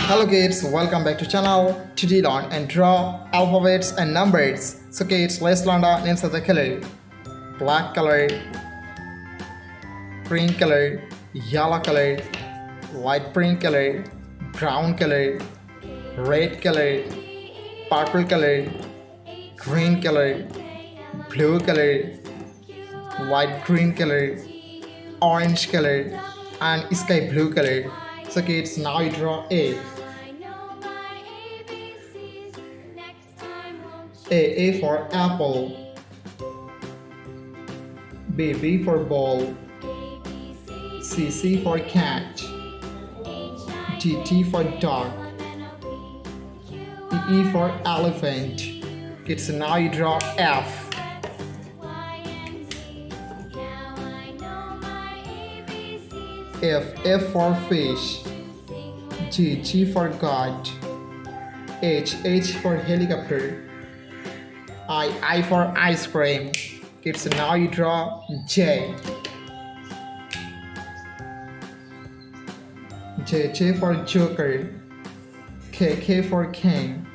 Hello kids, welcome back to channel. Today learn and draw alphabets and numbers. So kids, let's learn the names of the color. Black color, green color, yellow color, light green color, brown color, red color, purple color, green color, blue color, light green color, orange color, and sky blue color. So kids, now you draw A. A for apple. B for ball. C for cat. T for dog. E for elephant. Kids, now you draw F. F for fish. G for God. H for helicopter. I for ice cream. Kids, now you draw J. J for joker. K for king.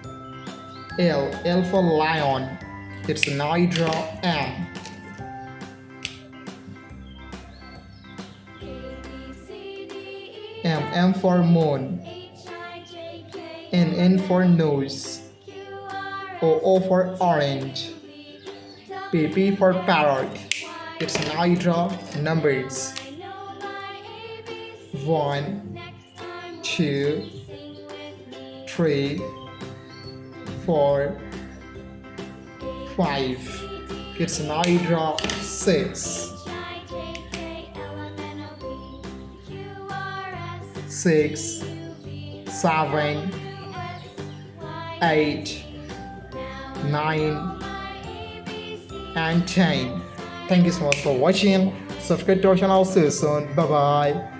L for lion. Kids, now you draw M. M for moon. N for nose. O for orange. P for parrot. It's now you draw numbers. 1, 2, 3, 4, 5. It's now you draw 6. 6, 7, 8, 9, and 10. Thank you so much for watching. Subscribe to our channel. See you soon. Bye bye.